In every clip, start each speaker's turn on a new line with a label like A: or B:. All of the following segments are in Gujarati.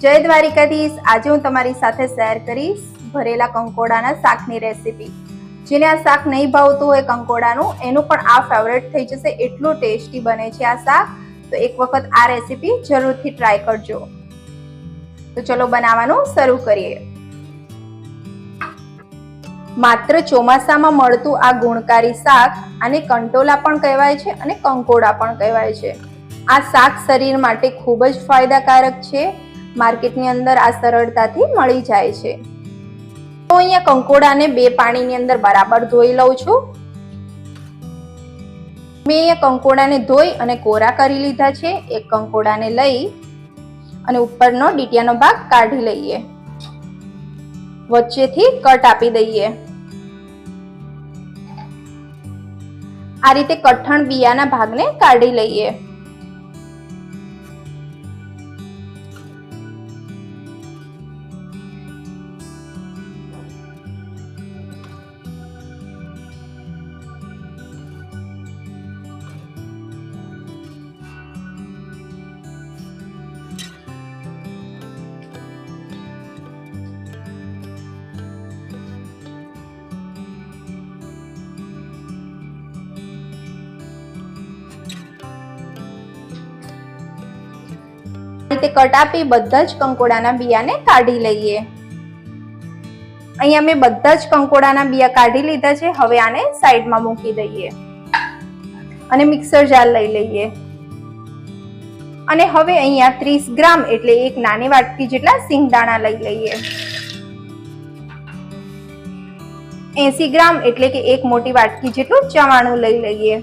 A: જય દ્વારિકાધીશ। આજે હું તમારી સાથે શેર કરીશ ભરેલા કંકોડાના શાકની રેસીપી। જેને આ શાક નહીં ભાવતું હોય કંકોડાનું, એનું પણ આ ફેવરેટ થઈ જશે, એટલું ટેસ્ટી બને છે આ શાક। તો એક વખત આ રેસીપી જરૂરથી ટ્રાય કરજો। તો ચલો બનાવવાનું શરૂ કરીએ। માત્ર ચોમાસામાં મળતું આ ગુણકારી શાક, આને કંટોલા પણ કહેવાય છે અને કંકોડા પણ કહેવાય છે। આ શાક શરીર માટે ખૂબ જ ફાયદાકારક છે। માર્કેટની અંદર આ સરળતાથી મળી જાય છે। તો અહીંયા કંકોડાને બે પાણીની અંદર બરાબર ધોઈ લઉં છું। મેં અહીંયા કંકોડાને ધોઈ અને કોરા કરી લીધા છે। એક કંકોડાને લઈ અને ઉપરનો ડીટિયાનો ભાગ કાઢી લઈએ, વચ્ચેથી કટ આપી દઈએ। આ રીતે કઠણ બિયાના ભાગને કાઢી લઈએ। રીતે કટ આપી બધા જ કંકોડાના બિયાને કાઢી લઈએ। અહીંયા મેં બધા જ કંકોડાના બિયા કાઢી લીધા છે। હવે આને સાઈડમાં મૂકી દઈએ અને મિક્સર જાર લઈ લઈએ। અને હવે અહીંયા 30 ગ્રામ એટલે એક નાની વાટકી જેટલા સિંગદાણા લઈ લઈએ। 80 ગ્રામ એટલે કે એક મોટી વાટકી જેટલું ચવાણું લઈ લઈએ।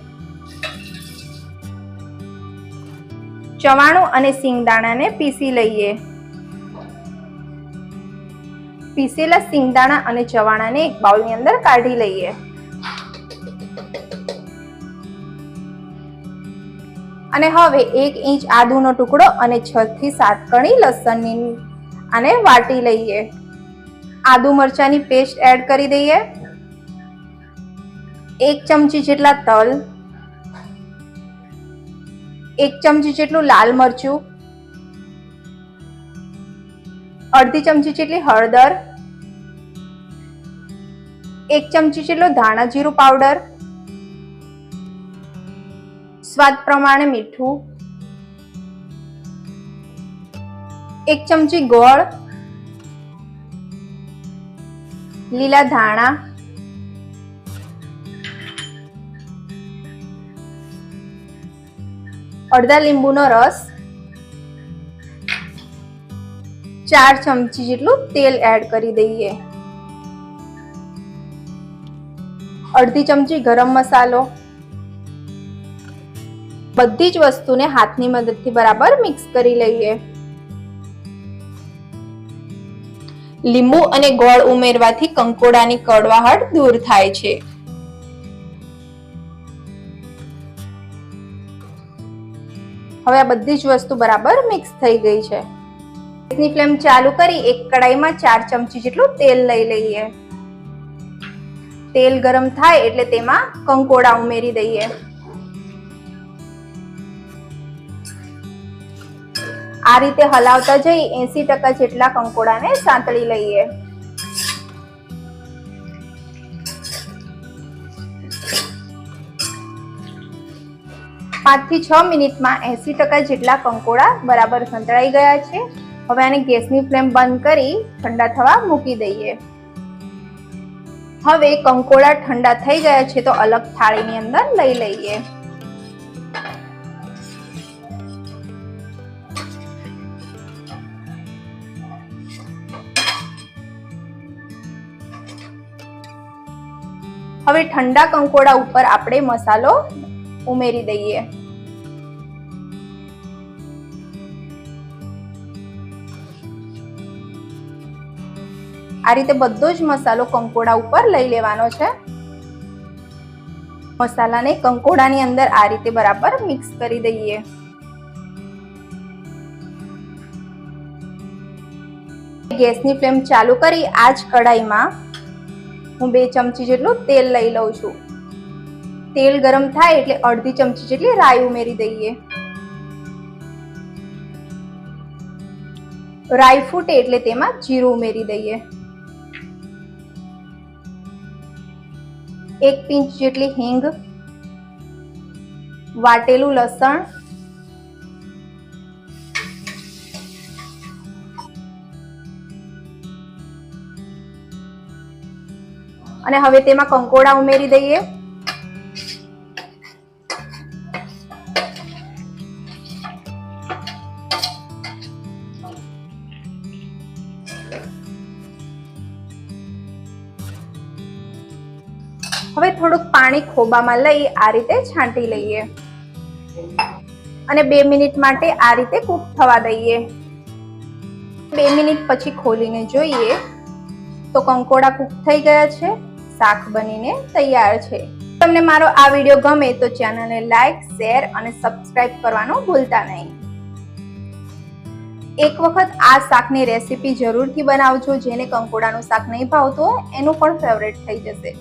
A: ચવાણું અને સિંગદાણાને પીસી લઈએ। પીસેલા સિંગદાણા અને ચવાણાને એક બાઉલની અંદર કાઢી લઈએ। અને હવે 1 ઇંચ આદુનો ટુકડો અને 6 થી 7 કણી લસણની આને વાટી લઈએ। આદુ મરચાની પેસ્ટ એડ કરી દઈએ। 1 ચમચી જેટલા તલ, 1 ચમચી જેટલું લાલ મરચું, અડધી ચમચી જેટલી હળદર, 1 ચમચી જેટલો ધાણા જીરું પાવડર, સ્વાદ પ્રમાણે મીઠું, 1 ચમચી ગોળ, લીલા ધાણા, અડધા લીંબુનો રસ, 4 ચમચી જેટલું તેલ એડ કરી દઈએ। અડધી ચમચી ગરમ મસાલો। બધી જ વસ્તુને હાથની મદદથી બરાબર મિક્સ કરી લઈએ। લીંબુ અને ગોળ ઉમેરવાથી કંકોડાની કડવાહટ દૂર થાય છે। હવે આ બધી જ વસ્તુ બરાબર મિક્સ થઈ ગઈ છે। ગેસની ફ્લેમ ચાલુ કરી એક કડાઈમાં 4 ચમચી જેટલું તેલ લઈ લઈએ। તેલ ગરમ થાય એટલે તેમાં કંકોડા ઉમેરી દઈએ। આ રીતે હલાવતા જઈ 80% જેટલા કંકોડાને સાંતળી લઈએ। પાંચ થી 6 મિનિટમાં 80% જેટલા કંકોડા બરાબર સંતળાઈ ગયા છે। હવે આને ગેસની ફ્લેમ બંધ કરી ઠંડા થવા મૂકી દઈએ। હવે કંકોડા ઠંડા થઈ ગયા છે તો અલગ થાળીની અંદર લઈ લઈએ। હવે ઠંડા કંકોડા ઉપર આપણે મસાલો ઉમેરી દઈએ। આ રીતે બધો જ મસાલો કંકોડા ઉપર લઈ લેવાનો છે। મસાલાને કંકોડાની અંદર આ રીતે બરાબર મિક્સ કરી દઈએ। ગેસની ફ્લેમ ચાલુ કરી આ જ કડાઈમાં હું 2 ચમચી જેટલું તેલ લઈ લઉં છું। તેલ ગરમ થાય એટલે અડધી ચમચી જેટલી રાઈ ઉમેરી દઈએ। રાઈ ફૂટે એટલે તેમાં જીરું ઉમેરી દઈએ, 1 પિંચ જેટલી હિંગ, વાટેલું લસણ, અને હવે તેમાં કંકોડા ઉમેરી દઈએ. હવે થોડુંક પાણી ખોબામાં લઈ આ રીતે છાંટી લઈએ અને 2 મિનિટ માટે આ રીતે કૂક થવા દઈએ. 2 મિનિટ પછી ખોલીને જોઈએ તો કંકોડા કૂક થઈ ગયા છે, શાક બનીને તૈયાર છે. તમને મારો આ વિડીયો ગમે તો ચેનલને લાઈક, શેર અને સબસ્ક્રાઇબ કરવાનું ભૂલતા નહીં. એક વખત આ શાકની રેસીપી જરૂરથી બનાવજો. જેને કંકોડાનું શાક નહીં ભાવતું હોય એનું પણ ફેવરેટ થઈ જશે.